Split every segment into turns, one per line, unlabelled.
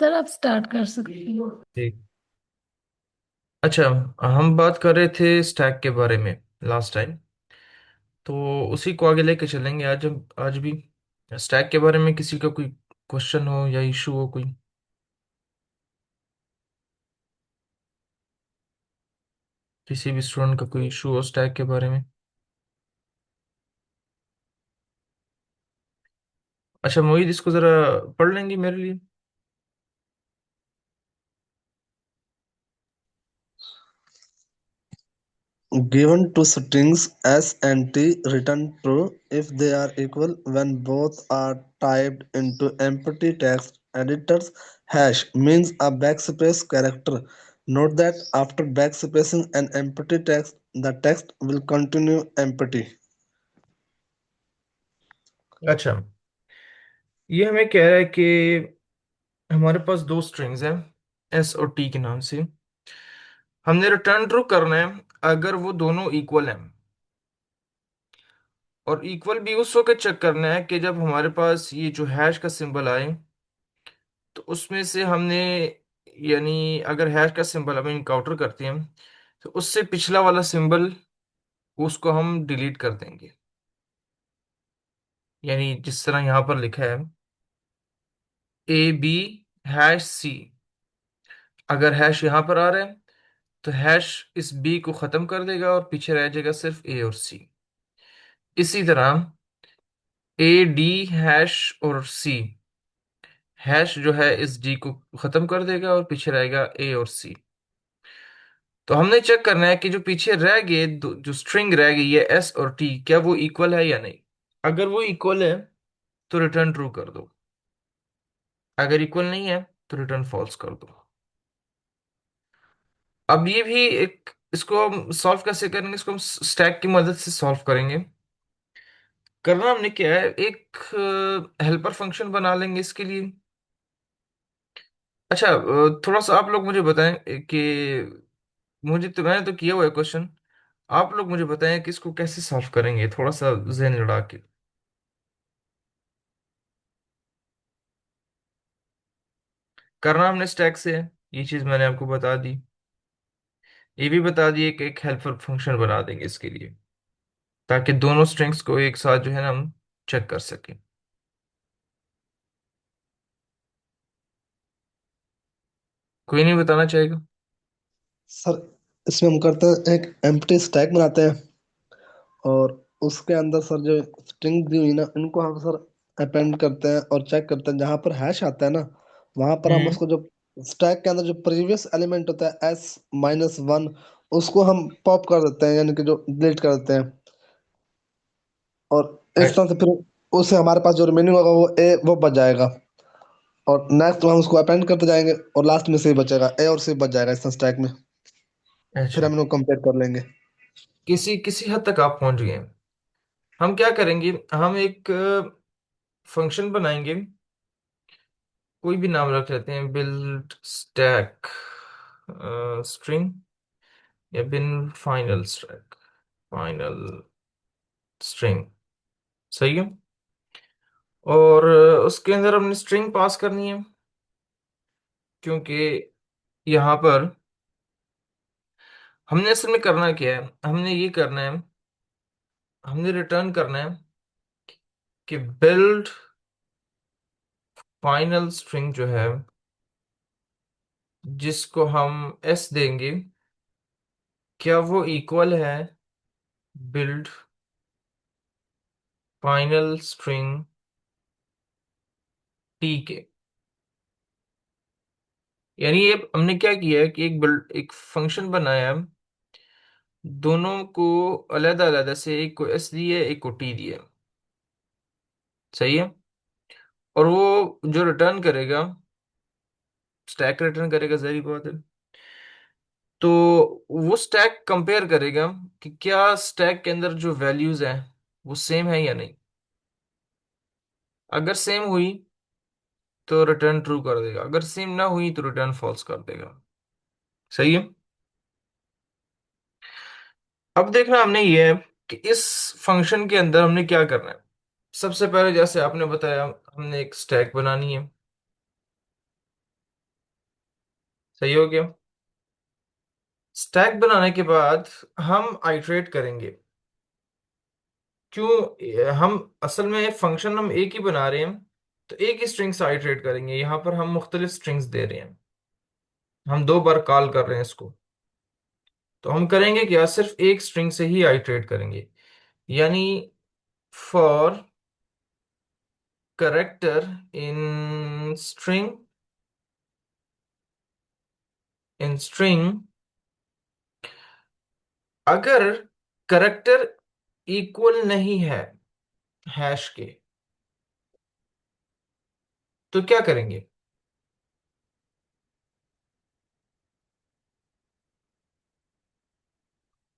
Sir आप start कर सकते हो।
ठीक। अच्छा, हम बात कर रहे थे स्टैक के बारे में लास्ट टाइम। तो उसी को आगे लेके चलेंगे आज हम आज भी। स्टैक के बारे में किसी का कोई क्वेश्चन हो या इशू हो कोई, किसी भी स्टूडेंट का कोई इशू हो स्टैक के बारे में। अच्छा मोहित, इसको जरा पढ़ लेंगे मेरे लिए।
Given two strings S and T, return true if they are equal when both are typed into empty text editors. Hash means a backspace character. Note that after backspacing an empty text, the text will continue empty.
अच्छा, ये हमें कह रहा है कि हमारे पास दो strings हैं एस और टी के नाम से। हमने रिटर्न ट्रू करना है अगर वो दोनों इक्वल हैं। और इक्वल भी उस वक्त चेक करना है कि जब हमारे पास ये जो हैश का सिंबल आए, तो उसमें से हमने, यानी अगर हैश का सिंबल हम इनकाउंटर करते हैं तो उससे पिछला वाला सिंबल उसको हम डिलीट कर देंगे। यानी जिस तरह यहाँ पर लिखा है AB#C, अगर हैश यहाँ पर आ रहा है तो हैश इस बी को खत्म कर देगा और पीछे रह जाएगा सिर्फ ए और सी। इसी तरह AD# और सी, हैश जो है इस डी को खत्म कर देगा और पीछे रहेगा ए और सी। तो हमने चेक करना है कि जो पीछे रह गए जो स्ट्रिंग रह गई है एस और टी, क्या वो इक्वल है या नहीं। अगर वो इक्वल है तो रिटर्न ट्रू कर दो, अगर इक्वल नहीं है तो रिटर्न फॉल्स कर दो। अब ये भी एक, इसको हम सॉल्व कैसे करेंगे, इसको हम स्टैक की मदद से सॉल्व करेंगे। करना हमने क्या है, एक हेल्पर फंक्शन बना लेंगे इसके लिए। अच्छा, थोड़ा सा आप लोग मुझे बताएं कि मुझे तो, मैंने तो किया हुआ है क्वेश्चन, आप लोग मुझे बताएं कि इसको कैसे सॉल्व करेंगे, थोड़ा सा जहन लड़ा के। करना हमने स्टैक से है, ये चीज मैंने आपको बता दी। ये भी बता दिए कि एक हेल्पर फंक्शन बना देंगे इसके लिए, ताकि दोनों स्ट्रिंग्स को एक साथ जो है ना हम चेक कर सकें। कोई नहीं बताना चाहेगा?
सर, इसमें हम करते हैं एक एम्प्टी स्टैक बनाते हैं और उसके अंदर सर जो स्ट्रिंग दी हुई ना इनको हम सर अपेंड करते हैं और चेक करते हैं जहां पर हैश आता है ना वहां पर हम
हम्म।
उसको जो स्टैक के अंदर जो प्रीवियस एलिमेंट होता है S-1 उसको हम पॉप कर देते हैं यानी कि जो डिलीट कर देते हैं और इस तरह से फिर उससे हमारे पास जो रिमेनिंग होगा वो ए वो बच जाएगा और नेक्स्ट हम उसको अपेंड करते जाएंगे और लास्ट में सी बचेगा ए और सी बच जाएगा इस स्टैक में। फिर
अच्छा,
हम इनको कंपेयर कर लेंगे।
किसी किसी हद तक आप पहुंच गए हैं। हम क्या करेंगे, हम एक फंक्शन बनाएंगे, कोई भी नाम रख लेते हैं, बिल्ड स्टैक स्ट्रिंग, या बिन फाइनल स्टैक फाइनल स्ट्रिंग। सही है। और उसके अंदर हमने स्ट्रिंग पास करनी है, क्योंकि यहाँ पर हमने असल में करना क्या है, हमने ये करना है, हमने रिटर्न करना है कि बिल्ड फाइनल स्ट्रिंग जो है, जिसको हम एस देंगे, क्या वो इक्वल है बिल्ड फाइनल स्ट्रिंग टी के। यानी ये हमने क्या किया है कि एक फंक्शन बनाया है, दोनों को अलग अलग से, एक को एस दी है एक को टी दी है। सही है। और वो जो रिटर्न करेगा, स्टैक रिटर्न करेगा, जहरी बात है। तो वो स्टैक कंपेयर करेगा कि क्या स्टैक के अंदर जो वैल्यूज हैं वो सेम है या नहीं। अगर सेम हुई तो रिटर्न ट्रू कर देगा, अगर सेम ना हुई तो रिटर्न फॉल्स कर देगा। सही है। अब देखना हमने ये है कि इस फंक्शन के अंदर हमने क्या करना है। सबसे पहले जैसे आपने बताया, हमने एक स्टैक बनानी है। सही हो गया। स्टैक बनाने के बाद हम आइटरेट करेंगे। क्यों? हम असल में फंक्शन हम एक ही बना रहे हैं, तो एक ही स्ट्रिंग से आइटरेट करेंगे। यहाँ पर हम मुख्तलिफ स्ट्रिंग्स दे रहे हैं, हम दो बार कॉल कर रहे हैं इसको। तो हम करेंगे क्या, सिर्फ एक स्ट्रिंग से ही आइटरेट करेंगे। यानी फॉर करेक्टर इन स्ट्रिंग अगर करेक्टर इक्वल नहीं है हैश के, तो क्या करेंगे?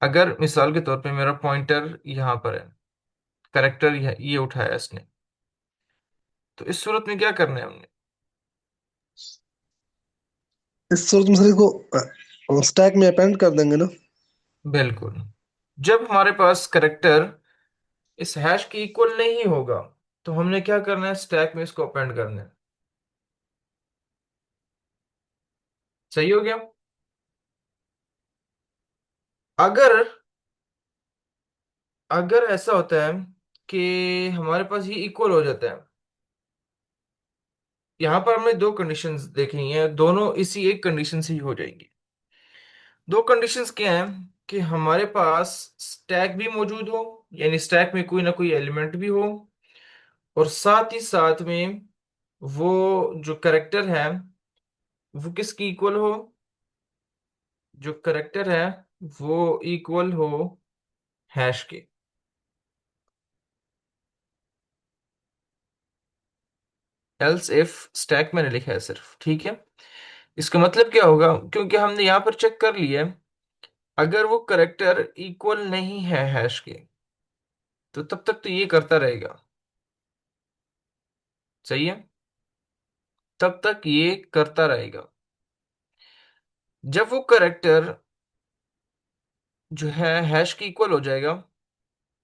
अगर मिसाल के तौर पे मेरा पॉइंटर यहाँ पर है, करेक्टर ये उठाया इसने, तो इस सूरत में क्या करना है हमने?
इस सूरत में सर इसको स्टैक में अपेंड कर देंगे ना।
बिल्कुल। जब हमारे पास करेक्टर इस हैश के इक्वल नहीं होगा, तो हमने क्या करना है, स्टैक में इसको अपेंड करना है। सही हो गया। अगर अगर ऐसा होता है कि हमारे पास ये इक्वल हो जाता है, यहां पर हमने दो कंडीशंस देखी हैं, दोनों इसी एक कंडीशन से ही हो जाएंगी। दो कंडीशंस क्या हैं? कि हमारे पास स्टैक भी मौजूद हो, यानी स्टैक में कोई ना कोई एलिमेंट भी हो, और साथ ही साथ में वो जो करेक्टर है वो किसकी इक्वल हो, जो करेक्टर है वो इक्वल हो हैश के। एल्स इफ स्टैक मैंने लिखा है सिर्फ, ठीक है। इसका मतलब क्या होगा, क्योंकि हमने यहां पर चेक कर लिया है, अगर वो करेक्टर इक्वल नहीं है हैश के, तो तब तक तो ये करता रहेगा। सही है, तब तक ये करता रहेगा। जब वो करेक्टर जो है हैश के इक्वल हो जाएगा,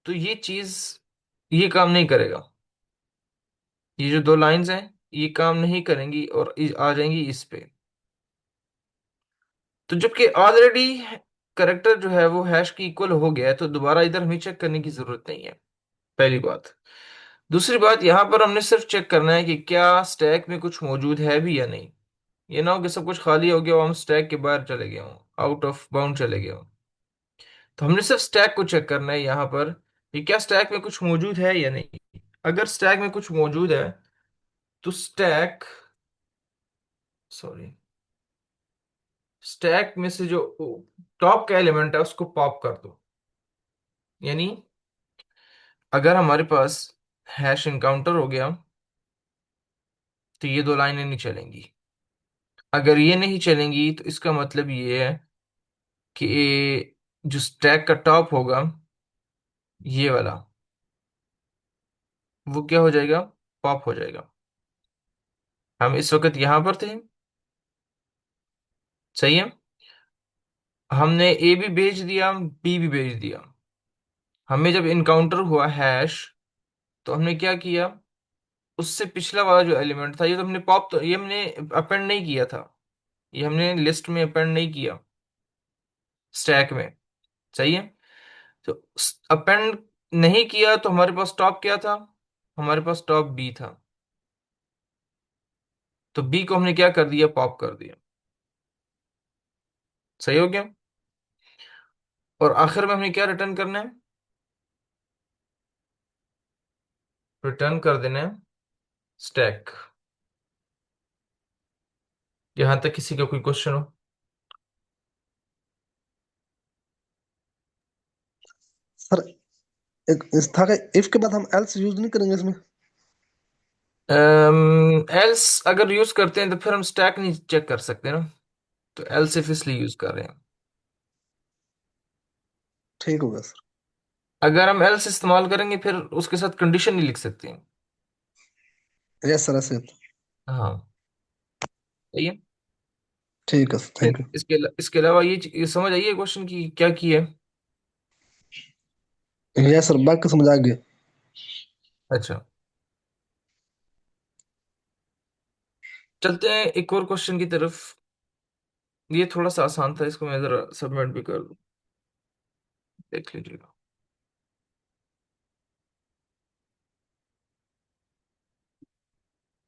तो ये चीज ये काम नहीं करेगा। ये जो दो लाइंस हैं ये काम नहीं करेंगी और आ जाएंगी इस पे। तो जबकि ऑलरेडी करेक्टर जो है वो हैश की इक्वल हो गया है, तो दोबारा इधर हमें चेक करने की जरूरत नहीं है, पहली बात। दूसरी बात, यहां पर हमने सिर्फ चेक करना है कि क्या स्टैक में कुछ मौजूद है भी या नहीं। ये ना हो कि सब कुछ खाली हो गया और हम स्टैक के बाहर चले गए हों, आउट ऑफ बाउंड चले गए हों। तो हमने सिर्फ स्टैक को चेक करना है यहाँ पर कि क्या स्टैक में कुछ मौजूद है या नहीं। अगर स्टैक में कुछ मौजूद है, तो सॉरी स्टैक में से जो टॉप का एलिमेंट है उसको पॉप कर दो। यानी अगर हमारे पास हैश इनकाउंटर हो गया, तो ये दो लाइनें नहीं चलेंगी। अगर ये नहीं चलेंगी तो इसका मतलब ये है कि जो स्टैक का टॉप होगा, ये वाला, वो क्या हो जाएगा, पॉप हो जाएगा। हम इस वक्त यहां पर थे, सही है। हमने ए भी भेज दिया, बी भी भेज दिया। हमें जब इनकाउंटर हुआ हैश, तो हमने क्या किया, उससे पिछला वाला जो एलिमेंट था, ये तो हमने पॉप, तो ये हमने अपेंड नहीं किया था, ये हमने लिस्ट में अपेंड नहीं किया, स्टैक में। सही है। तो अपेंड नहीं किया, तो हमारे पास टॉप क्या था, हमारे पास टॉप बी था। तो बी को हमने क्या कर दिया, पॉप कर दिया। सही हो गया। और आखिर में हमें क्या रिटर्न करना है, रिटर्न कर देना है स्टैक। यहां तक किसी का कोई क्वेश्चन हो?
सर एक इस था कि इफ के बाद हम एल्स यूज नहीं करेंगे इसमें।
एल्स अगर यूज करते हैं तो फिर हम स्टैक नहीं चेक कर सकते ना, तो एल्स सिर्फ इसलिए यूज कर रहे हैं।
ठीक होगा सर।
अगर हम एल्स इस्तेमाल करेंगे फिर उसके साथ कंडीशन नहीं लिख सकते।
यस सर ऐसे।
हाँ, सही है।
ठीक है सर,
फिर
थैंक यू।
इसके अलावा ये समझ आई है क्वेश्चन की क्या की है?
यस सर, बाकी समझ आ गया।
अच्छा, चलते हैं एक और क्वेश्चन की तरफ। ये थोड़ा सा आसान था, इसको मैं जरा सबमिट भी कर दूं, देख लीजिएगा।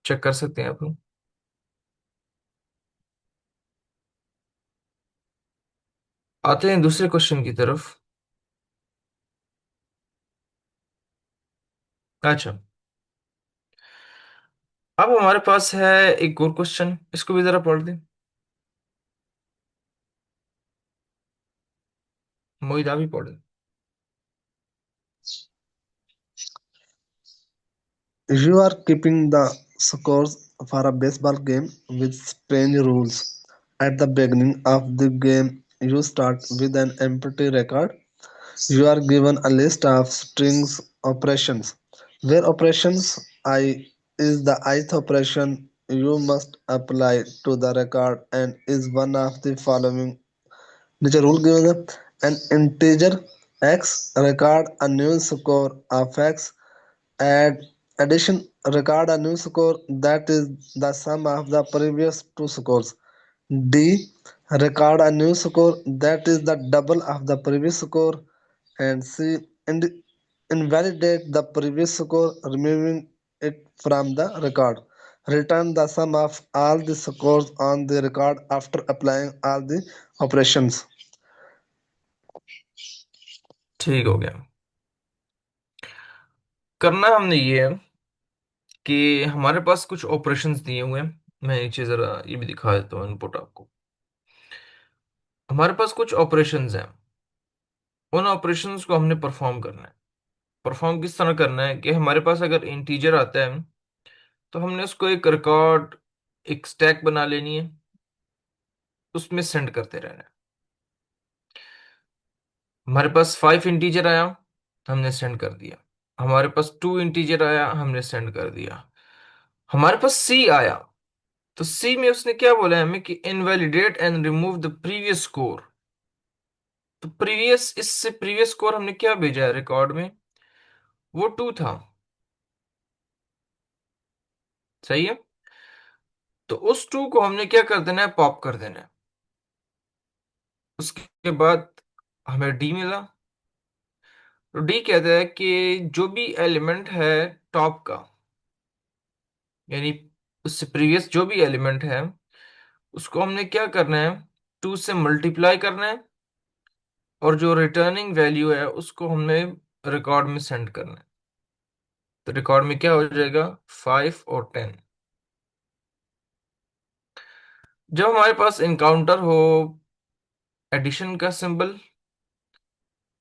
चेक कर सकते हैं आप लोग। आते हैं दूसरे क्वेश्चन की तरफ। अच्छा, अब हमारे पास है एक और क्वेश्चन, इसको भी जरा पढ़ दें। मोहित आप ही पढ़ दें।
You are keeping the scores for a baseball game with strange rules. At the beginning of the game, you start with an empty record. You are given a list of strings operations, where operations I is the ith operation you must apply to the record and is one of the following. नीचे rule given है. An integer x record a new score of x. Add addition record a new score that is the sum of the previous two scores. D record a new score that is the double of the previous score. And C invalidate the previous score, removing it from the record. Return the sum of all the scores on the record after applying all the operations.
ठीक हो गया। करना हमने ये है कि हमारे पास कुछ ऑपरेशंस दिए हुए हैं। मैं नीचे जरा ये भी दिखा देता हूँ इनपुट आपको। हमारे पास कुछ ऑपरेशंस हैं, उन ऑपरेशंस को हमने परफॉर्म करना है। परफॉर्म किस तरह करना है कि हमारे पास अगर इंटीजर आता है तो हमने उसको एक रिकॉर्ड, एक स्टैक बना लेनी है, उसमें सेंड करते रहना है। हमारे पास 5 इंटीजर आया, हमने सेंड कर दिया। हमारे पास 2 इंटीजर आया, हमने सेंड कर दिया। हमारे पास सी आया, तो सी में उसने क्या बोला है हमें कि invalidate and remove the previous score. तो प्रीवियस, इससे प्रीवियस स्कोर हमने क्या भेजा है रिकॉर्ड में, वो 2 था। सही है। तो उस 2 को हमने क्या कर देना है, पॉप कर देना है। उसके बाद हमें डी मिला। तो डी कहता है कि जो भी एलिमेंट है टॉप का, यानी उससे प्रीवियस जो भी एलिमेंट है, उसको हमने क्या करना है, 2 से मल्टीप्लाई करना है, और जो रिटर्निंग वैल्यू है उसको हमने रिकॉर्ड में सेंड करना है। तो रिकॉर्ड में क्या हो जाएगा, 5 और 10। जब हमारे पास इनकाउंटर हो एडिशन का सिंबल,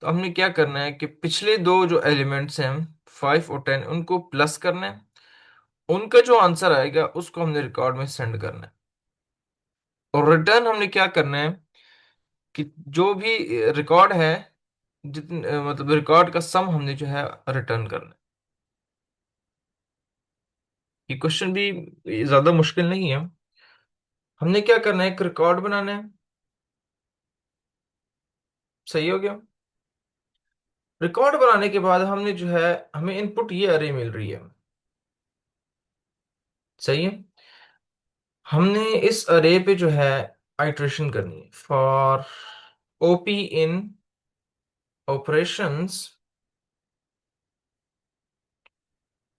तो हमने क्या करना है कि पिछले दो जो एलिमेंट्स हैं 5 और 10, उनको प्लस करना है। उनका जो आंसर आएगा उसको हमने रिकॉर्ड में सेंड करना है। और रिटर्न हमने क्या करना है कि जो भी रिकॉर्ड है, जितने मतलब रिकॉर्ड का सम हमने जो है रिटर्न करना है। ये क्वेश्चन भी ज्यादा मुश्किल नहीं है। हमने क्या करना है, एक रिकॉर्ड बनाना है। सही हो गया। रिकॉर्ड बनाने के बाद हमने जो है, हमें इनपुट ये अरे मिल रही है। सही है। हमने इस अरे पे जो है आइट्रेशन करनी है फॉर ओपी इन ऑपरेशंस।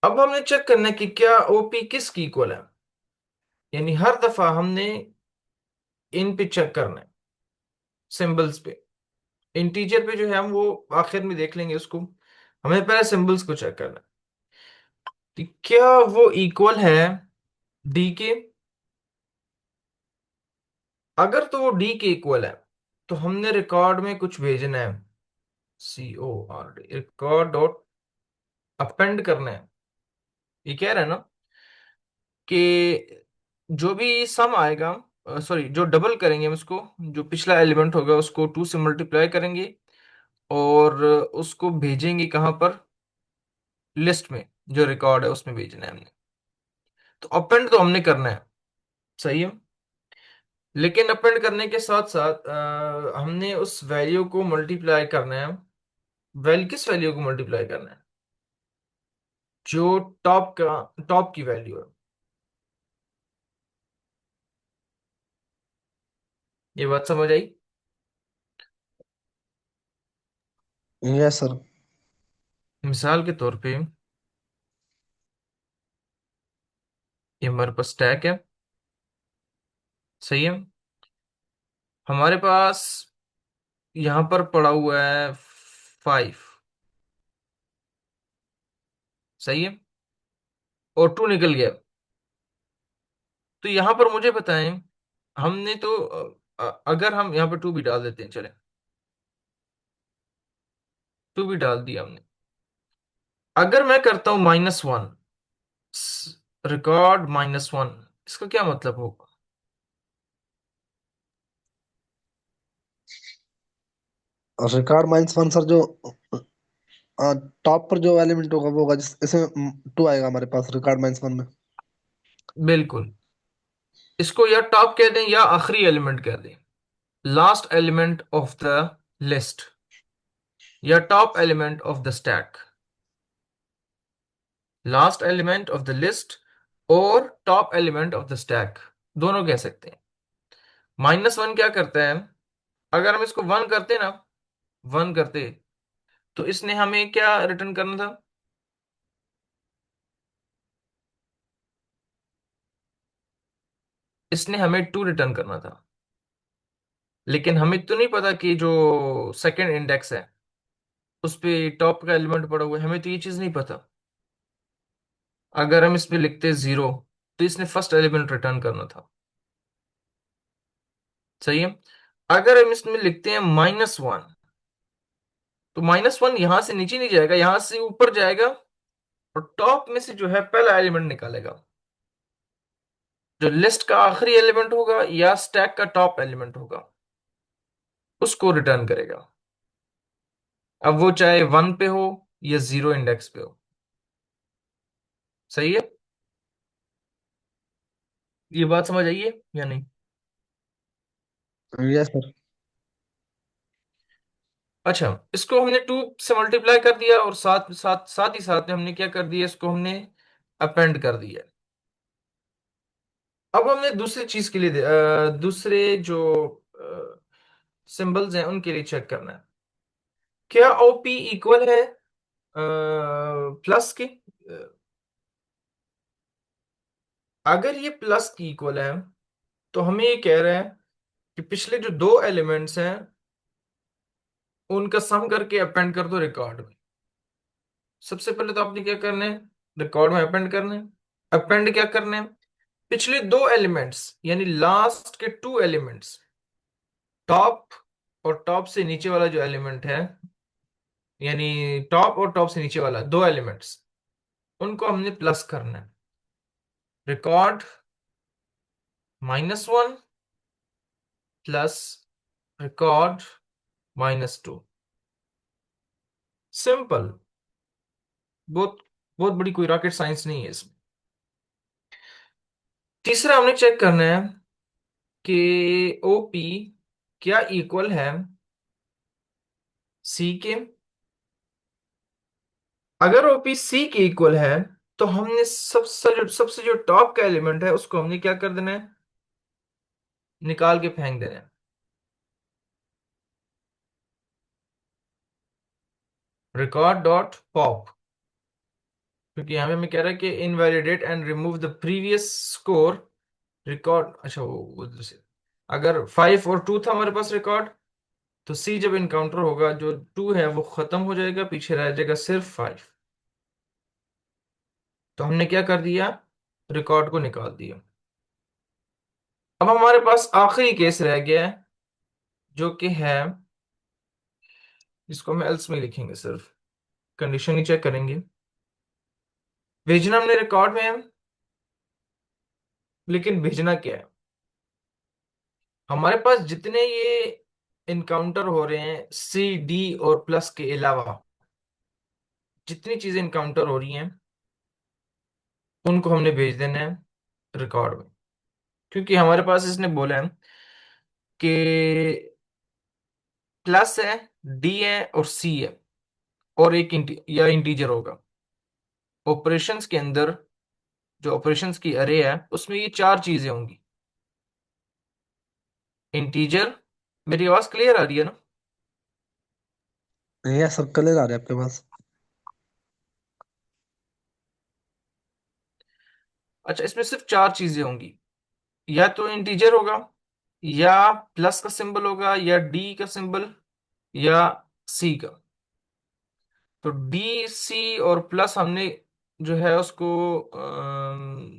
अब हमने चेक करना है कि क्या ओपी किसकी इक्वल है, यानी हर दफा हमने इन पे चेक करना है, सिंबल्स पे। इंटीजर पे जो है हम वो आखिर में देख लेंगे उसको, हमें पहले सिंबल्स को चेक करना है कि क्या वो इक्वल है डी के। अगर तो वो डी के इक्वल है तो हमने रिकॉर्ड में कुछ भेजना है, CORD, रिकॉर्ड डॉट अपेंड करना है। ये कह रहा है ना कि जो भी सम आएगा, सॉरी जो डबल करेंगे हम उसको, जो पिछला एलिमेंट होगा उसको 2 से मल्टीप्लाई करेंगे और उसको भेजेंगे कहाँ पर, लिस्ट में जो रिकॉर्ड है उसमें भेजना है हमने। तो अपेंड तो हमने करना है। सही है। लेकिन अपेंड करने के साथ साथ हमने उस वैल्यू को मल्टीप्लाई करना है। किस वैल्यू को मल्टीप्लाई करना है, जो टॉप की वैल्यू है। ये बात समझ आई?
Yes sir.
मिसाल के तौर पे ये हमारे पास स्टैक है, सही है। हमारे पास यहां पर पड़ा हुआ है 5, सही है, और 2 निकल गया। तो यहां पर मुझे बताएं, हमने तो अगर हम यहाँ पे 2 भी डाल देते हैं, चले, 2 भी डाल दिया हमने। अगर मैं करता हूं -1, रिकॉर्ड -1, इसका क्या मतलब होगा?
रिकॉर्ड माइनस वन सर, जो टॉप पर जो एलिमेंट होगा वो होगा, जिस इसमें टू आएगा हमारे पास रिकॉर्ड माइनस वन में।
बिल्कुल। इसको या टॉप कह दें या आखिरी एलिमेंट कह दें, last element of the list, या top element of the stack, last element of the list और top element of the stack, दोनों कह सकते हैं। -1 क्या करता है? अगर हम इसको 1 करते ना, 1 करते, तो इसने हमें क्या रिटर्न करना था? इसने हमें 2 रिटर्न करना था। लेकिन हमें तो नहीं पता कि जो सेकंड इंडेक्स है उस पे टॉप का एलिमेंट पड़ा हुआ है, हमें तो ये चीज नहीं पता। अगर हम इस पे लिखते 0, तो इसने फर्स्ट एलिमेंट रिटर्न करना था, सही है। अगर हम इसमें लिखते हैं -1, तो -1 यहां से नीचे नहीं जाएगा, यहां से ऊपर जाएगा, और टॉप में से जो है पहला एलिमेंट निकालेगा, जो लिस्ट का आखिरी एलिमेंट होगा या स्टैक का टॉप एलिमेंट होगा, उसको रिटर्न करेगा। अब वो चाहे 1 पे हो या 0 इंडेक्स पे हो, सही है। ये बात समझ आई है या नहीं?
Yes sir.
अच्छा, इसको हमने 2 से मल्टीप्लाई कर दिया, और साथ साथ साथ ही साथ में हमने क्या कर दिया, इसको हमने अपेंड कर दिया। अब हमने दूसरी चीज के लिए दूसरे जो सिंबल्स हैं उनके लिए चेक करना है, क्या ओपी इक्वल है प्लस के? अगर ये प्लस की इक्वल है, तो हमें ये कह रहा है कि पिछले जो 2 एलिमेंट्स हैं उनका सम करके अपेंड कर दो रिकॉर्ड में। सबसे पहले तो आपने क्या करना है, रिकॉर्ड में अपेंड करना है। अपेंड क्या करना है? पिछले 2 एलिमेंट्स यानी लास्ट के 2 एलिमेंट्स, टॉप और टॉप से नीचे वाला जो एलिमेंट है, यानी टॉप और टॉप से नीचे वाला 2 एलिमेंट्स, उनको हमने प्लस करना है। Record -1 plus record -2। सिंपल, बहुत बहुत बड़ी कोई रॉकेट साइंस नहीं है इसमें। तीसरा हमने चेक करना है कि ओपी क्या इक्वल है सी के। अगर ओपी सी के इक्वल है, तो हमने सबसे जो टॉप का एलिमेंट है उसको हमने क्या कर देना है, निकाल के फेंक देना है। रिकॉर्ड डॉट पॉप, क्योंकि यहाँ पे हमें कह रहा है कि invalidate and remove the previous score record. अच्छा, वो दूसरे, अगर 5 और 2 था हमारे पास रिकॉर्ड, तो सी जब इनकाउंटर होगा, जो 2 है वो खत्म हो जाएगा, पीछे रह जाएगा सिर्फ 5। तो हमने क्या कर दिया, रिकॉर्ड को निकाल दिया। अब हमारे पास आखिरी केस रह गया है, जो कि है, जिसको हम एल्स में लिखेंगे, सिर्फ कंडीशन ही चेक करेंगे। भेजना हमने रिकॉर्ड में है, लेकिन भेजना क्या है? हमारे पास जितने ये इनकाउंटर हो रहे हैं सी डी और प्लस के अलावा, जितनी चीजें इनकाउंटर हो रही हैं उनको हमने भेज देना है रिकॉर्ड में। क्योंकि हमारे पास इसने बोला है कि प्लस है, डी है और सी है, और एक या इंटीजर होगा। ऑपरेशंस के अंदर, जो ऑपरेशंस की अरे है उसमें ये 4 चीजें होंगी। इंटीजर। मेरी आवाज क्लियर आ रही है ना?
ये सब कलर आ रहे हैं आपके पास।
अच्छा, इसमें सिर्फ चार चीजें होंगी। या तो इंटीजर होगा, या प्लस का सिंबल होगा, या डी का सिंबल, या सी का। तो डी, सी और प्लस हमने जो है उसको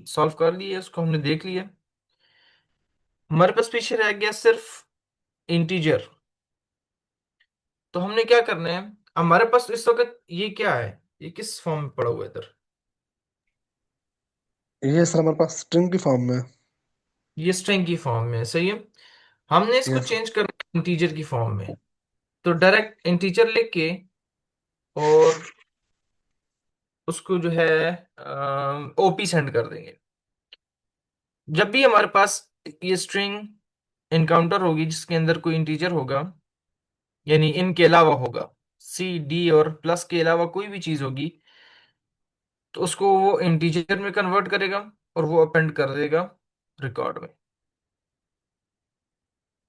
सॉल्व कर लिया, उसको हमने देख लिया। हमारे पास पीछे रह गया सिर्फ इंटीजर। तो हमने क्या करना है, हमारे पास इस वक्त ये क्या है, ये किस फॉर्म में पड़ा हुआ है इधर?
ये सर हमारे पास स्ट्रिंग की फॉर्म में।
ये स्ट्रिंग की फॉर्म में है, सही है। हमने इसको
यस।
चेंज करना है इंटीजर की फॉर्म में। तो डायरेक्ट इंटीजर लिख के और उसको जो है ओपी सेंड कर देंगे। जब भी हमारे पास ये स्ट्रिंग इनकाउंटर होगी जिसके अंदर कोई इंटीजर होगा, यानी इनके अलावा होगा, सी, डी और प्लस के अलावा कोई भी चीज होगी, तो उसको वो इंटीजर में कन्वर्ट करेगा और वो अपेंड कर देगा रिकॉर्ड में।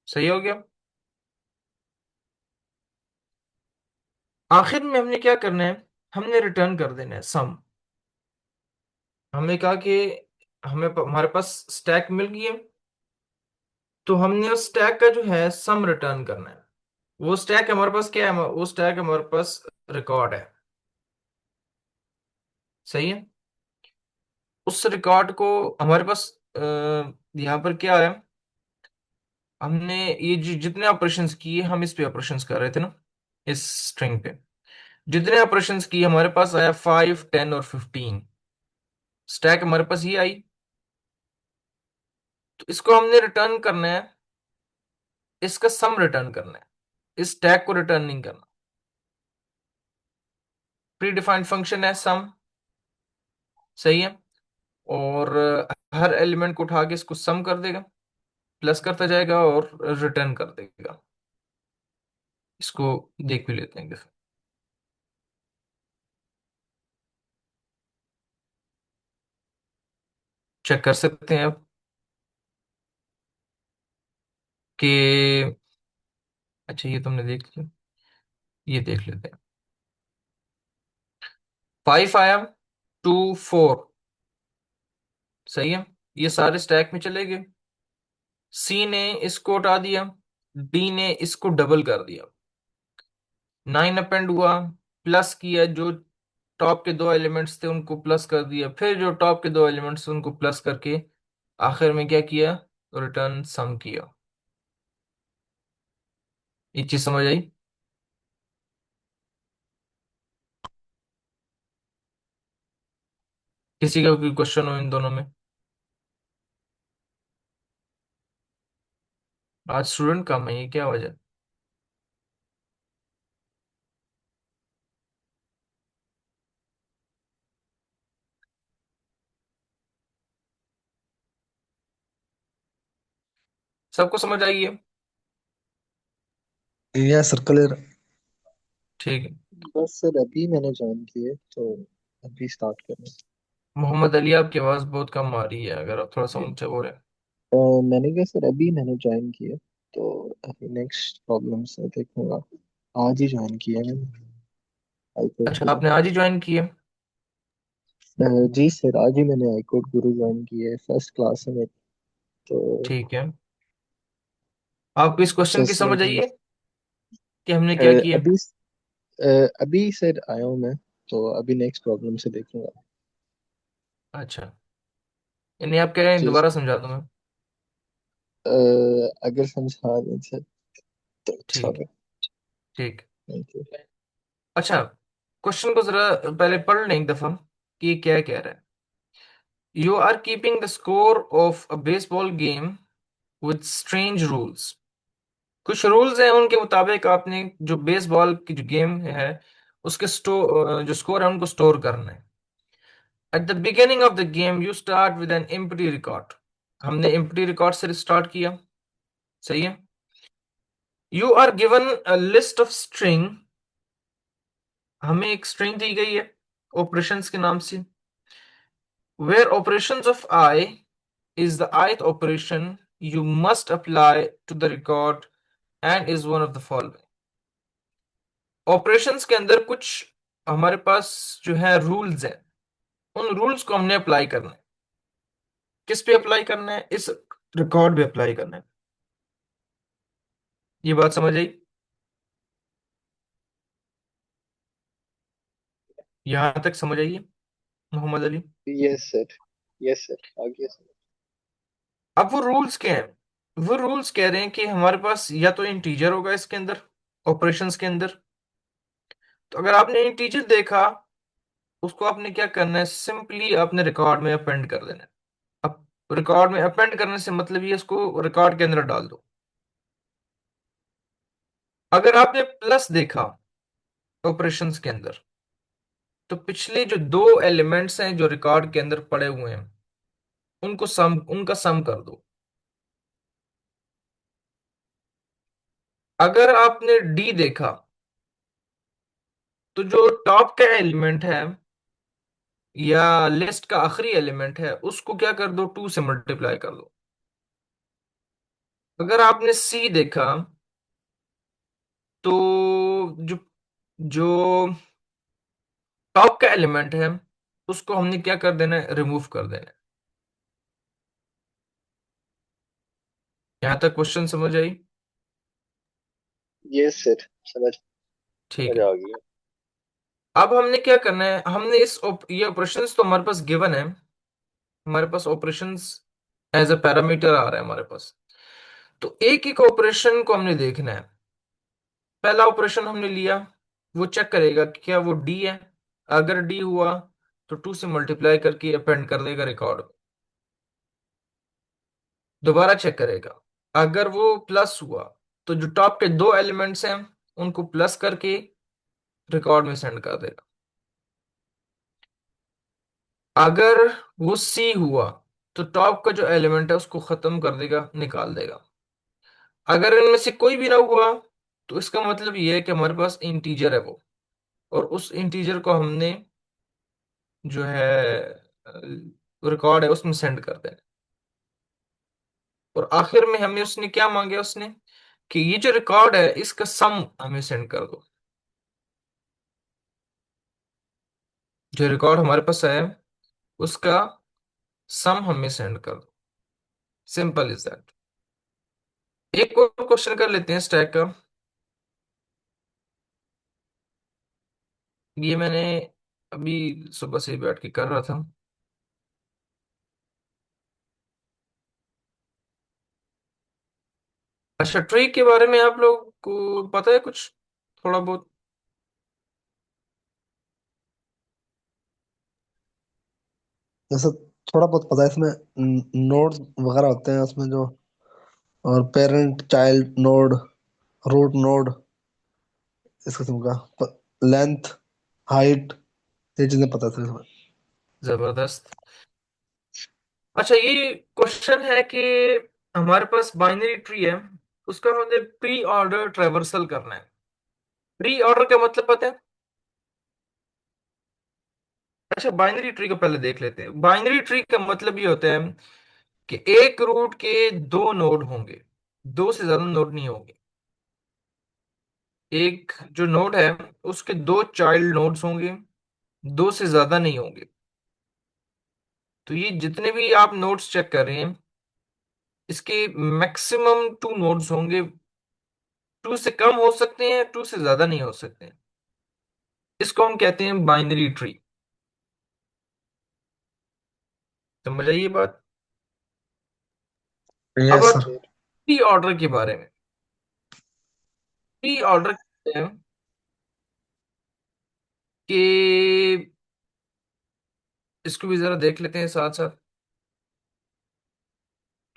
सही हो गया। आखिर में हमने क्या करना है, हमने रिटर्न कर देना है सम। हमने कहा कि हमारे पास स्टैक मिल गई है, तो हमने उस स्टैक का जो है सम रिटर्न करना है। वो स्टैक हमारे पास क्या है, वो स्टैक हमारे पास रिकॉर्ड है। सही है। उस रिकॉर्ड को हमारे पास यहाँ पर क्या है, हमने ये जितने ऑपरेशंस किए, हम इस पे ऑपरेशंस कर रहे थे ना, इस स्ट्रिंग पे जितने ऑपरेशंस किए हमारे पास आया 5, 10 और 15। स्टैक हमारे पास ये आई। तो इसको हमने रिटर्न करना है, इसका सम रिटर्न करना है, इस स्टैक को रिटर्न नहीं करना। प्री डिफाइंड फंक्शन है सम। सही है। और हर एलिमेंट को उठा के इसको सम कर देगा, प्लस करता जाएगा और रिटर्न कर देगा। इसको देख भी लेते हैं कैसे। चेक कर सकते हैं आप कि, अच्छा ये तुमने देख लिया, ये देख लेते हैं। 5 आया, 2, 4। सही है। ये सारे स्टैक में चले गए। सी ने इसको हटा दिया, डी ने इसको डबल कर दिया, 9 अपेंड हुआ, प्लस किया, जो टॉप के दो एलिमेंट्स थे उनको प्लस कर दिया, फिर जो टॉप के दो एलिमेंट्स थे उनको प्लस करके आखिर में क्या किया, रिटर्न सम किया। ये चीज समझ आई? किसी का कोई क्वेश्चन हो इन दोनों में? आज स्टूडेंट कम है, ये क्या वजह? सबको समझ आई है?
Yes sir colour.
ठीक है।
बस सर अभी मैंने ज्वाइन किए तो अभी स्टार्ट करें।
मोहम्मद अली, आपकी आवाज बहुत कम आ रही है, अगर आप थोड़ा सा ऊंचा बोले।
मैंने कहा सर अभी मैंने ज्वाइन किए तो अभी नेक्स्ट प्रॉब्लम से देखूंगा। आज ही ज्वाइन किया है मैंने आई कोड
अच्छा,
गुरु।
आपने आज ही ज्वाइन किया?
जी सर आज ही मैंने आई कोड गुरु ज्वाइन किया है, फर्स्ट क्लास है मेरी। तो
ठीक है। आपको इस क्वेश्चन की
फर्स्ट
समझ आई
लेक्चर
है कि हमने क्या किया?
अभी अभी सर आया हूँ मैं, तो अभी नेक्स्ट प्रॉब्लम से देखूंगा।
अच्छा, यानी आप कह रहे हैं
जी
दोबारा
सर।
समझा दूं मैं?
अगर समझा दें सर तो अच्छा
ठीक है।
होगा।
ठीक।
Thank you.
अच्छा, क्वेश्चन को जरा पहले पढ़ लें एक दफा कि ये क्या कह रहा है। You are keeping the score of a baseball game with strange rules. कुछ रूल्स हैं, उनके मुताबिक आपने जो बेसबॉल की जो गेम है उसके जो स्कोर है उनको स्टोर करना है। At the beginning of the game you start with an empty record. हमने एम्प्टी रिकॉर्ड से स्टार्ट किया। सही है। You are given a list of string. हमें एक स्ट्रिंग दी गई है ऑपरेशंस के नाम से, where operations of I is the ith operation you must apply to the record and is one of the following. Operations के अंदर कुछ हमारे पास जो है रूल्स हैं, उन रूल्स को हमने अप्लाई करना है। किस पे अप्लाई करना है? इस रिकॉर्ड पे अप्लाई करना है। ये बात समझ आई? यहां तक समझ आइए Mohammad Ali?
Yes sir, yes sir, आगे सर।
अब वो रूल्स क्या हैं? वो रूल्स कह रहे हैं कि हमारे पास या तो इंटीजर होगा इसके अंदर, ऑपरेशंस के अंदर। तो अगर आपने इंटीजर देखा, उसको आपने क्या करना है? सिंपली आपने रिकॉर्ड में अपेंड कर देना है। अब रिकॉर्ड में अपेंड करने से मतलब ये इसको रिकॉर्ड के अंदर डाल दो। अगर आपने प्लस देखा ऑपरेशंस के अंदर, तो पिछले जो दो एलिमेंट्स हैं जो रिकॉर्ड के अंदर पड़े हुए हैं, उनका सम कर दो। अगर आपने डी देखा, तो जो टॉप का एलिमेंट है या लिस्ट का आखिरी एलिमेंट है, उसको क्या कर दो? 2 से मल्टीप्लाई कर दो। अगर आपने सी देखा, तो जो जो टॉप का एलिमेंट है, उसको हमने क्या कर देना है? रिमूव कर देना है। यहां तक क्वेश्चन समझ आई?
यस सर, समझ
ठीक
समझ
है।
आ गई।
अब हमने क्या करना है? हमने ये ऑपरेशंस तो हमारे पास गिवन है, हमारे पास ऑपरेशंस एज अ पैरामीटर आ रहा है हमारे पास। तो एक एक ऑपरेशन को हमने देखना है। पहला ऑपरेशन हमने लिया, वो चेक करेगा कि क्या वो डी है। अगर डी हुआ, तो 2 से मल्टीप्लाई करके अपेंड कर देगा रिकॉर्ड में। दोबारा चेक करेगा, अगर वो प्लस हुआ, तो जो टॉप के दो एलिमेंट्स हैं, उनको प्लस करके रिकॉर्ड में सेंड कर देगा। अगर वो सी हुआ, तो टॉप का जो एलिमेंट है उसको खत्म कर देगा, निकाल देगा। अगर इनमें से कोई भी ना हुआ, तो इसका मतलब ये है कि हमारे पास इंटीजर है वो, और उस इंटीजर को हमने जो है रिकॉर्ड है उसमें सेंड कर देना। और आखिर में हमें उसने क्या मांगे? उसने कि ये जो रिकॉर्ड है इसका सम हमें सेंड कर दो। जो रिकॉर्ड हमारे पास है, उसका सम हमें सेंड कर दो। Simple is that. एक और क्वेश्चन कर लेते हैं स्टैक का। ये मैंने अभी सुबह से बैठ के कर रहा था। अच्छा, ट्री के बारे में आप लोग को पता है कुछ थोड़ा बहुत?
जैसे थोड़ा बहुत पता है इसमें नोड्स वगैरह होते हैं उसमें जो, और parent child node, root node, इस किस्म का लेंथ, हाइट, ये चीजें पता है इसमें।
जबरदस्त। अच्छा, ये क्वेश्चन है कि हमारे पास बाइनरी ट्री है, उसका हमें प्री ऑर्डर ट्रेवर्सल करना है। प्री ऑर्डर का मतलब पता है? अच्छा, बाइनरी ट्री को पहले देख लेते हैं। बाइनरी ट्री का मतलब ये होता है कि एक रूट के दो नोड होंगे, दो से ज्यादा नोड नहीं होंगे। एक जो नोड है, उसके दो चाइल्ड नोड्स होंगे, दो से ज्यादा नहीं होंगे। तो ये जितने भी आप नोड्स चेक कर रहे हैं, इसके मैक्सिमम 2 नोड्स होंगे। 2 से कम हो सकते हैं, 2 से ज्यादा नहीं हो सकते हैं। इसको हम कहते हैं बाइनरी ट्री। समझ आइए बात? अब
यस
आप
सर।
सर
प्री ऑर्डर के बारे में। प्री ऑर्डर कहते हैं कि इसको भी जरा देख लेते हैं साथ साथ।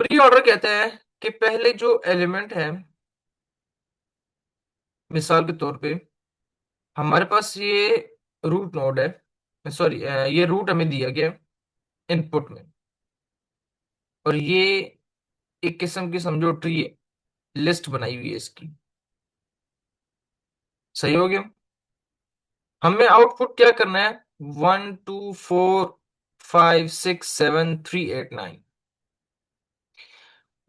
प्री ऑर्डर कहते हैं कि पहले जो एलिमेंट है, मिसाल के तौर पे हमारे पास ये रूट नोड है, सॉरी ये रूट हमें दिया गया इनपुट में, और ये एक किस्म की समझो ट्री लिस्ट बनाई हुई है इसकी। सही हो गया? हमें आउटपुट क्या करना है? 1 2 4 5 6 7 3 8 9।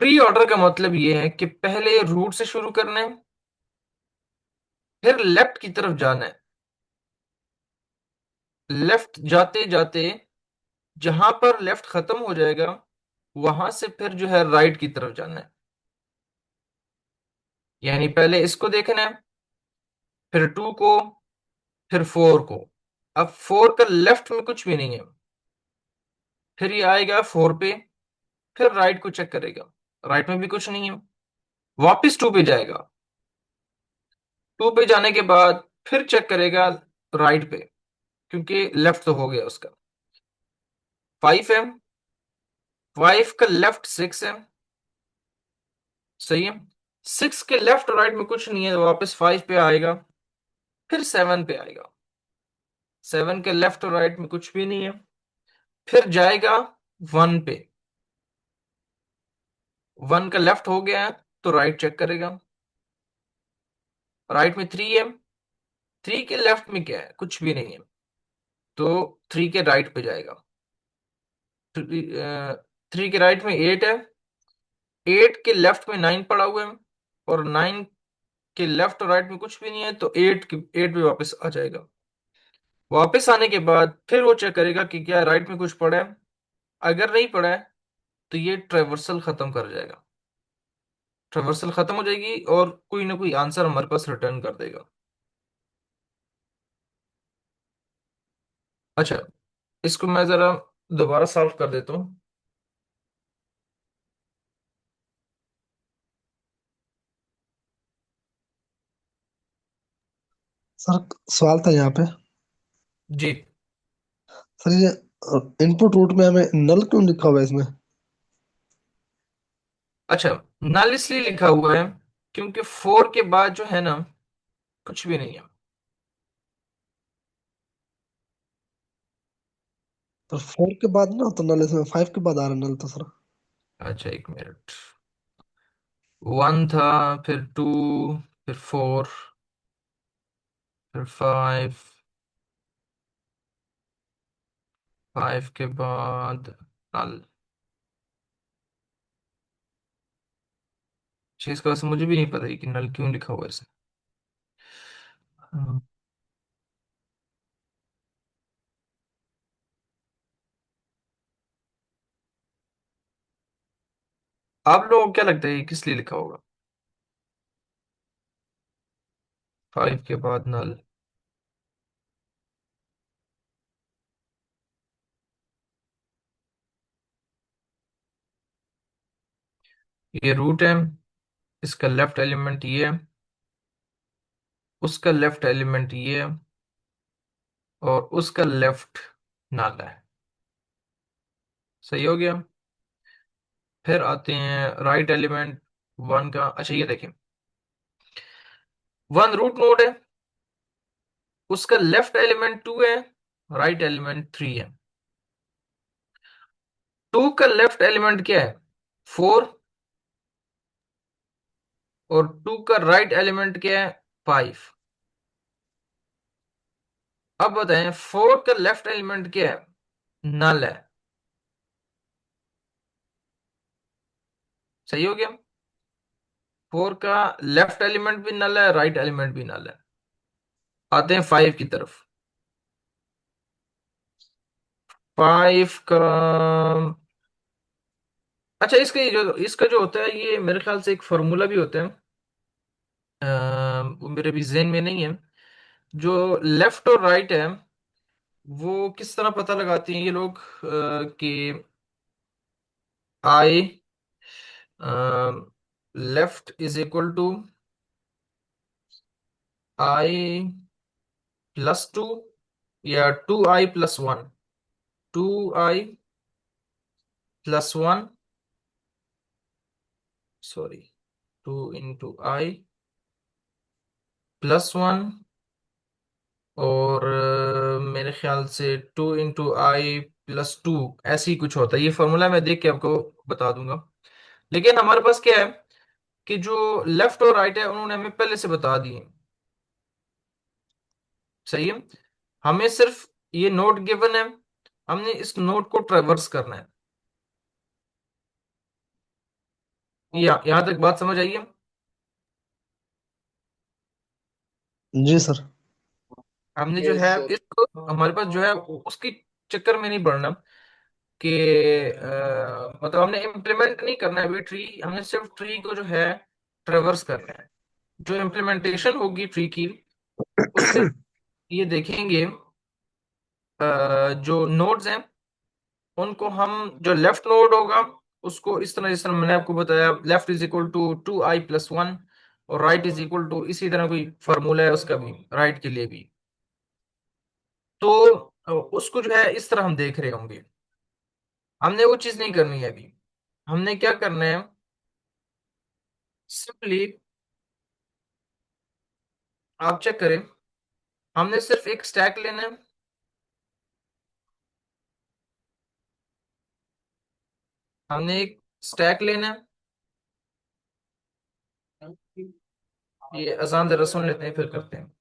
प्री ऑर्डर का मतलब ये है कि पहले रूट से शुरू करना है, फिर लेफ्ट की तरफ जाना है। लेफ्ट जाते जाते जहां पर लेफ्ट खत्म हो जाएगा, वहां से फिर जो है राइट की तरफ जाना है। यानी पहले इसको देखना है, फिर 2 को, फिर 4 को। अब 4 का लेफ्ट में कुछ भी नहीं है, फिर ये आएगा 4 पे, फिर राइट को चेक करेगा, राइट में भी कुछ नहीं है, वापस 2 पे जाएगा। 2 पे जाने के बाद फिर चेक करेगा राइट पे, क्योंकि लेफ्ट तो हो गया उसका। 5 है, 5 का लेफ्ट 6 है, सही है। 6 के लेफ्ट राइट में कुछ नहीं है, तो वापस 5 पे आएगा, फिर 7 पे आएगा। 7 के लेफ्ट और राइट में कुछ भी नहीं है, फिर जाएगा 1 पे। 1 का लेफ्ट हो गया है, तो राइट चेक करेगा, राइट में 3 है। 3 के लेफ्ट में क्या है, कुछ भी नहीं है, तो 3 के राइट पे जाएगा। 3 के राइट में 8 है। 8 के लेफ्ट में 9 पड़ा हुआ है, और 9 के लेफ्ट और राइट में कुछ भी नहीं है, तो 8 पे वापस आ जाएगा। वापस आने के बाद फिर वो चेक करेगा कि क्या राइट में कुछ पड़ा है। अगर नहीं पड़ा है, तो ये ट्रेवर्सल खत्म कर जाएगा, ट्रेवर्सल खत्म हो जाएगी और कोई ना कोई आंसर हमारे पास रिटर्न कर देगा। अच्छा, इसको मैं जरा दोबारा सॉल्व कर देता हूँ।
सर सवाल था यहाँ पे।
जी।
सर ये इनपुट रूट में हमें नल क्यों लिखा हुआ है इसमें?
अच्छा, नल इसलिए लिखा हुआ है क्योंकि 4 के बाद जो है ना, कुछ भी नहीं है।
तो 4 के बाद ना तो नल, इसमें 5 के बाद आ रहा है नल तो सर।
अच्छा, एक मिनट। 1 था, फिर 2, फिर 4, फिर 5 के बाद नल। चीज का वैसे मुझे भी नहीं पता है कि नल क्यों लिखा हुआ है इसे। हाँ। आप लोगों को क्या लगता है ये किस लिए लिखा होगा, 5 के बाद नल? ये रूट है, इसका लेफ्ट एलिमेंट ये है, उसका लेफ्ट एलिमेंट ये है, और उसका लेफ्ट नल है। सही हो गया। फिर आते हैं राइट एलिमेंट 1 का। अच्छा, ये देखें, 1 रूट नोड है, उसका लेफ्ट एलिमेंट 2 है, राइट एलिमेंट 3 है। 2 का लेफ्ट एलिमेंट क्या है, 4, और 2 का राइट एलिमेंट क्या है, 5। अब बताएं 4 का लेफ्ट एलिमेंट क्या है, नल है। सही हो गया। 4 का लेफ्ट एलिमेंट भी नल है, राइट एलिमेंट भी नल है। आते हैं 5 की तरफ। 5 का, अच्छा, इसका जो होता है, ये मेरे ख्याल से एक फॉर्मूला भी होता है। वो मेरे भी जेहन में नहीं है। जो लेफ्ट और राइट है, वो किस तरह पता लगाते हैं ये लोग, कि i left is equal to i +2, या 2i+1। 2i+1, सॉरी, 2 × i+1, और मेरे ख्याल से 2 × i+2, ऐसे ही कुछ होता है। ये फॉर्मूला मैं देख के आपको बता दूंगा। लेकिन हमारे पास क्या है कि जो लेफ्ट और राइट है, उन्होंने हमें पहले से बता दिए। सही है। हमें सिर्फ ये नोड गिवन है, हमने इस नोड को ट्रेवर्स करना है। यहाँ तक बात समझ आई है?
जी सर।
हमने जो
यस
है
सर।
इसको, हमारे पास जो है उसकी चक्कर में नहीं पड़ना कि मतलब हमने इम्प्लीमेंट नहीं करना है अभी ट्री, हमने सिर्फ ट्री को जो है ट्रेवर्स करना है। जो इम्प्लीमेंटेशन होगी ट्री की, उससे ये देखेंगे जो नोड्स हैं उनको हम, जो लेफ्ट नोड होगा उसको इस तरह, जिस तरह मैंने आपको बताया, left is equal to 2i+1, और राइट इज इक्वल टू इसी तरह कोई फार्मूला है उसका भी, राइट के लिए भी। तो उसको जो है इस तरह हम देख रहे होंगे। हमने वो चीज नहीं करनी है अभी। हमने क्या करना है, सिंपली आप चेक करें, हमने सिर्फ एक स्टैक लेना है। हमने एक स्टैक लेना है। ये अजान जरा सुन लेते हैं फिर करते हैं।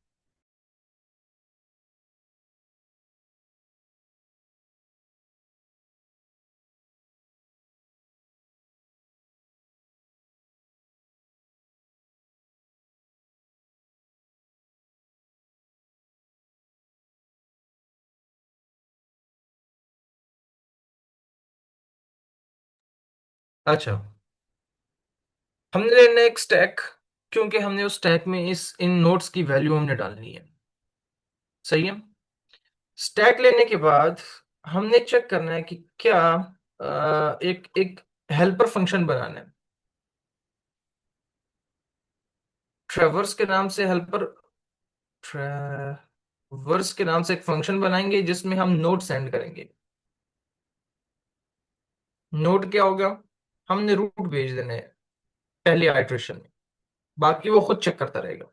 अच्छा, हमने लेना है एक स्टैक, क्योंकि हमने उस स्टैक में इस इन नोट्स की वैल्यू हमने डालनी है। सही है। स्टैक लेने के बाद हमने चेक करना है कि क्या एक एक हेल्पर फंक्शन बनाना है। ट्रेवर्स के नाम से हेल्पर, ट्रेवर्स के नाम से एक फंक्शन बनाएंगे जिसमें हम नोट सेंड करेंगे। नोट क्या होगा, हमने रूट भेज देना है पहले आइट्रेशन में, बाकी वो खुद चेक करता रहेगा।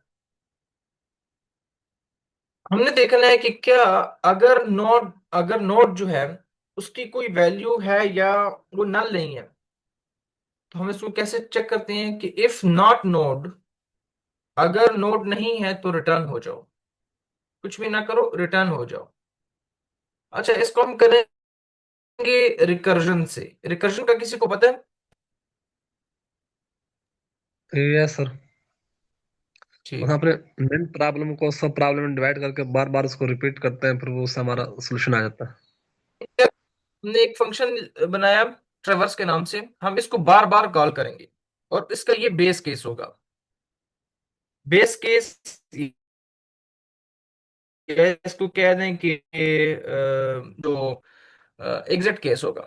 हमने देखना है कि क्या अगर नोड जो है उसकी कोई वैल्यू है या वो नल नहीं है। तो हम इसको कैसे चेक करते हैं कि इफ नॉट नोड, अगर नोड नहीं है तो रिटर्न हो जाओ, कुछ भी ना करो, रिटर्न हो जाओ। अच्छा, इसको हम करेंगे रिकर्जन से। रिकर्जन का किसी को पता है?
Yes sir.
ठीक
वहाँ पर मेन प्रॉब्लम को सब प्रॉब्लम में डिवाइड करके बार बार उसको रिपीट करते हैं, फिर वो उससे हमारा सोल्यूशन आ जाता है।
है। हमने एक फंक्शन बनाया ट्रेवर्स के नाम से, हम इसको बार बार कॉल करेंगे, और इसका ये बेस केस होगा। बेस केस, या इसको कह दें कि जो एग्जैक्ट केस होगा,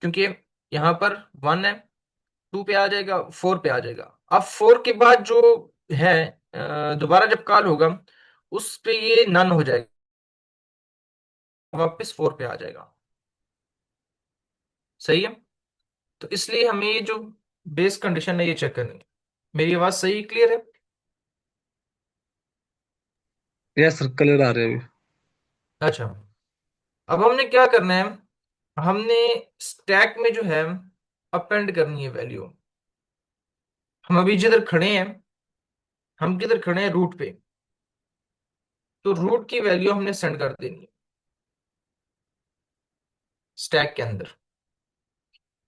क्योंकि यहाँ पर 1 है, 2 पे आ जाएगा, 4 पे आ जाएगा। अब 4 के बाद जो है दोबारा जब कॉल होगा उस पे ये नन हो जाएगा, वापस 4 पे आ जाएगा। सही है। तो इसलिए हमें ये जो बेस कंडीशन है ये चेक करनी है। मेरी आवाज सही क्लियर है?
यस सर, क्लियर आ रहे हैं अभी।
अच्छा, अब हमने क्या करना है, हमने स्टैक में जो है अपेंड करनी है वैल्यू। हम अभी जिधर खड़े हैं, हम किधर खड़े हैं, रूट पे, तो रूट की वैल्यू हमने सेंड कर देनी है स्टैक के अंदर।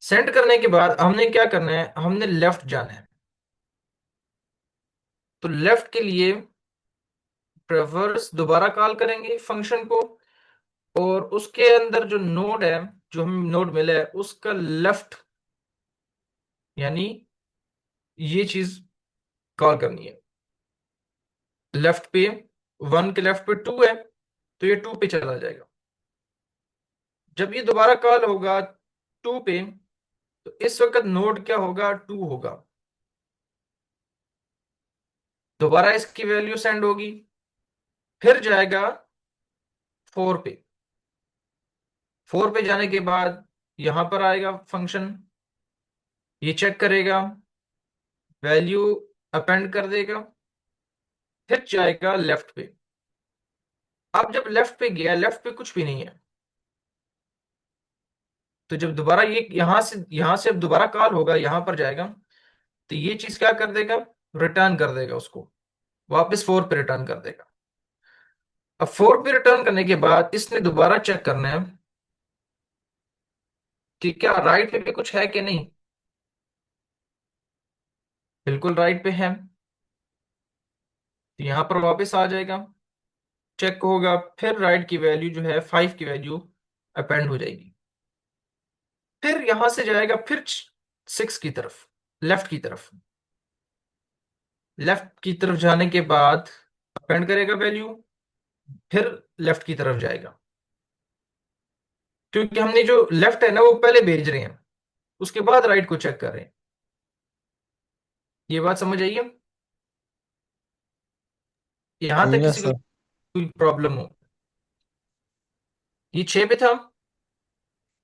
सेंड करने के बाद हमने क्या करना है, हमने लेफ्ट जाना है। तो लेफ्ट के लिए ट्रेवर्स दोबारा कॉल करेंगे फंक्शन को, और उसके अंदर जो नोड है, जो हमें नोड मिला है उसका लेफ्ट, यानी ये चीज कॉल करनी है। लेफ्ट पे 1 के लेफ्ट पे 2 है, तो ये 2 पे चला जाएगा। जब ये दोबारा कॉल होगा 2 पे, तो इस वक्त नोड क्या होगा, 2 होगा। दोबारा इसकी वैल्यू सेंड होगी, फिर जाएगा 4 पे। 4 पे जाने के बाद यहां पर आएगा फंक्शन, ये चेक करेगा, वैल्यू अपेंड कर देगा, फिर जाएगा लेफ्ट पे। अब जब लेफ्ट पे गया, लेफ्ट पे कुछ भी नहीं है, तो जब दोबारा ये यहां से अब दोबारा कॉल होगा, यहां पर जाएगा, तो ये चीज क्या कर देगा, रिटर्न कर देगा उसको, वापस 4 पे रिटर्न कर देगा। अब 4 पे रिटर्न करने के बाद इसने दोबारा चेक करना है कि क्या राइट पे भी कुछ है कि नहीं। बिल्कुल राइट पे है, तो यहाँ पर वापस आ जाएगा, चेक होगा, फिर राइट की वैल्यू जो है 5 की वैल्यू अपेंड हो जाएगी। फिर यहां से जाएगा फिर 6 की तरफ, लेफ्ट की तरफ। लेफ्ट की तरफ जाने के बाद अपेंड करेगा वैल्यू, फिर लेफ्ट की तरफ जाएगा, क्योंकि हमने जो लेफ्ट है ना वो पहले भेज रहे हैं, उसके बाद राइट को चेक कर रहे हैं। ये बात समझ आइए, यहां तक
यस
किसी को
सर।
कोई प्रॉब्लम हो? ये 6 पे था,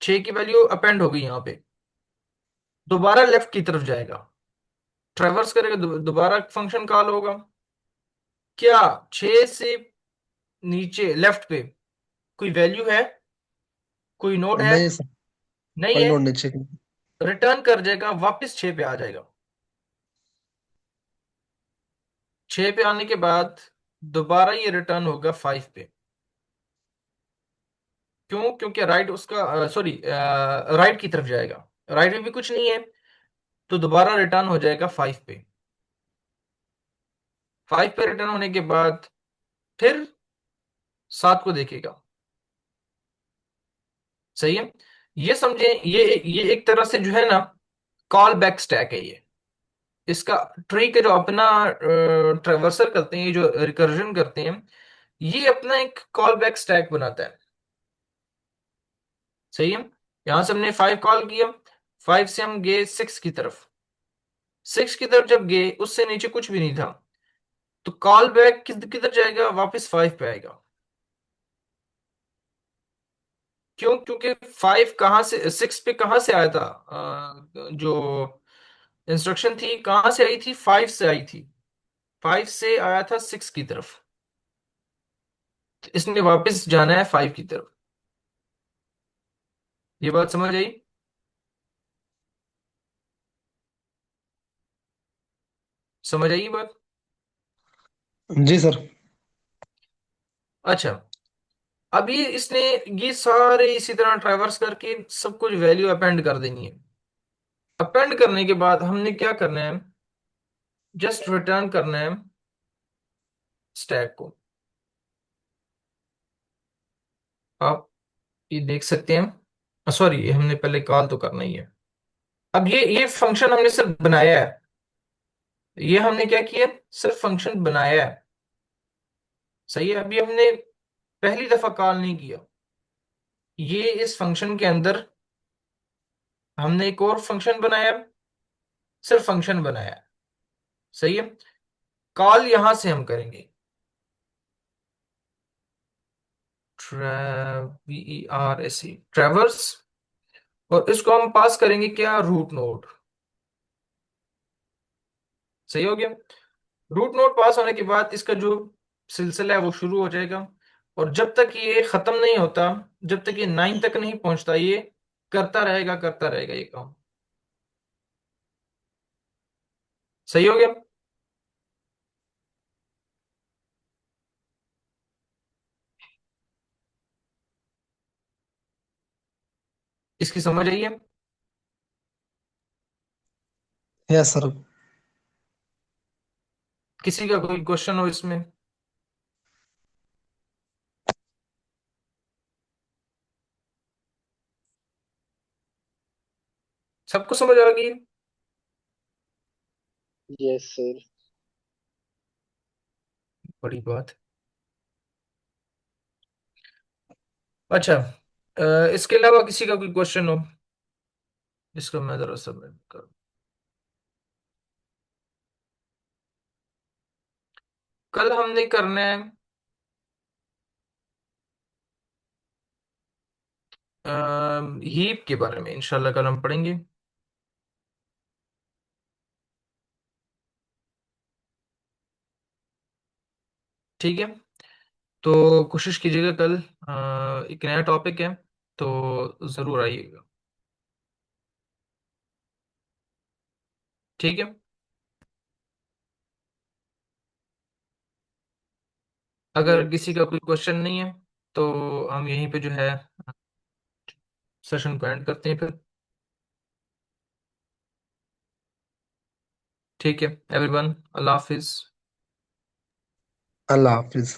6 की वैल्यू अपेंड हो गई यहाँ पे, दोबारा लेफ्ट की तरफ जाएगा, ट्रेवर्स करेगा, दोबारा फंक्शन कॉल होगा। क्या 6 से नीचे लेफ्ट पे कोई वैल्यू है, कोई नोड है?
नहीं सर,
नहीं
कोई
है।
नोट नहीं चेक।
रिटर्न कर जाएगा, वापस 6 पे आ जाएगा। 6 पे आने के बाद दोबारा ये रिटर्न होगा 5 पे। क्यों? क्योंकि राइट उसका सॉरी राइट की तरफ जाएगा, राइट में भी कुछ नहीं है, तो दोबारा रिटर्न हो जाएगा 5 पे। 5 पे रिटर्न होने के बाद फिर 7 को देखेगा। सही है, ये समझे, ये एक तरह से जो है ना कॉल बैक स्टैक है ये। इसका ट्री के जो अपना ट्रेवर्सल करते हैं, ये जो रिकर्जन करते हैं, ये अपना एक कॉल बैक स्टैक बनाता है। सही है, यहां से हमने 5 कॉल किया, 5 से हम गए 6 की तरफ, 6 की तरफ जब गए उससे नीचे कुछ भी नहीं था, तो कॉल बैक किधर जाएगा? वापस 5 पे आएगा। क्यों? क्योंकि 5 कहां से 6 पे कहां से आया था? जो इंस्ट्रक्शन थी कहां से आई थी? 5 से आई थी, 5 से आया था 6 की तरफ, तो इसने वापस जाना है 5 की तरफ। ये बात समझ आई? समझ आई ये बात?
जी सर।
अच्छा, अब ये इसने ये सारे इसी तरह ट्रैवर्स करके सब कुछ वैल्यू अपेंड कर देनी है। अपेंड करने के बाद हमने क्या करना है? जस्ट रिटर्न करना है स्टैक को। आप ये देख सकते हैं, सॉरी हमने पहले कॉल तो करना ही है। अब ये फंक्शन हमने सिर्फ बनाया है, ये हमने क्या किया? सिर्फ फंक्शन बनाया है। सही है, अभी हमने पहली दफा कॉल नहीं किया, ये इस फंक्शन के अंदर हमने एक और फंक्शन बनाया, सिर्फ फंक्शन बनाया। सही है, कॉल यहां से हम करेंगे, ट्रैवर्स, और इसको हम पास करेंगे क्या? Root node. सही हो गया, रूट नोड पास होने के बाद इसका जो सिलसिला है वो शुरू हो जाएगा, और जब तक ये खत्म नहीं होता, जब तक ये 9 तक नहीं पहुंचता, ये करता रहेगा ये काम। सही हो गया, इसकी समझ आई है?
Yes sir.
किसी का कोई क्वेश्चन हो इसमें? सबको समझ आ गई?
Yes sir.
बड़ी बात। अच्छा, इसके अलावा किसी का कोई क्वेश्चन हो जिसका मैं जरा सबमिट करूं? कल हमने करना है हीप के बारे में, इंशाल्लाह कल हम पढ़ेंगे। ठीक है, तो कोशिश कीजिएगा कल, एक नया टॉपिक है, तो जरूर आइएगा। ठीक है, अगर
यस।
किसी का कोई क्वेश्चन नहीं है तो हम यहीं पे जो है सेशन को एंड करते हैं फिर। ठीक है एवरीवन, अल्लाह हाफिज।
अल्लाह हाफिज।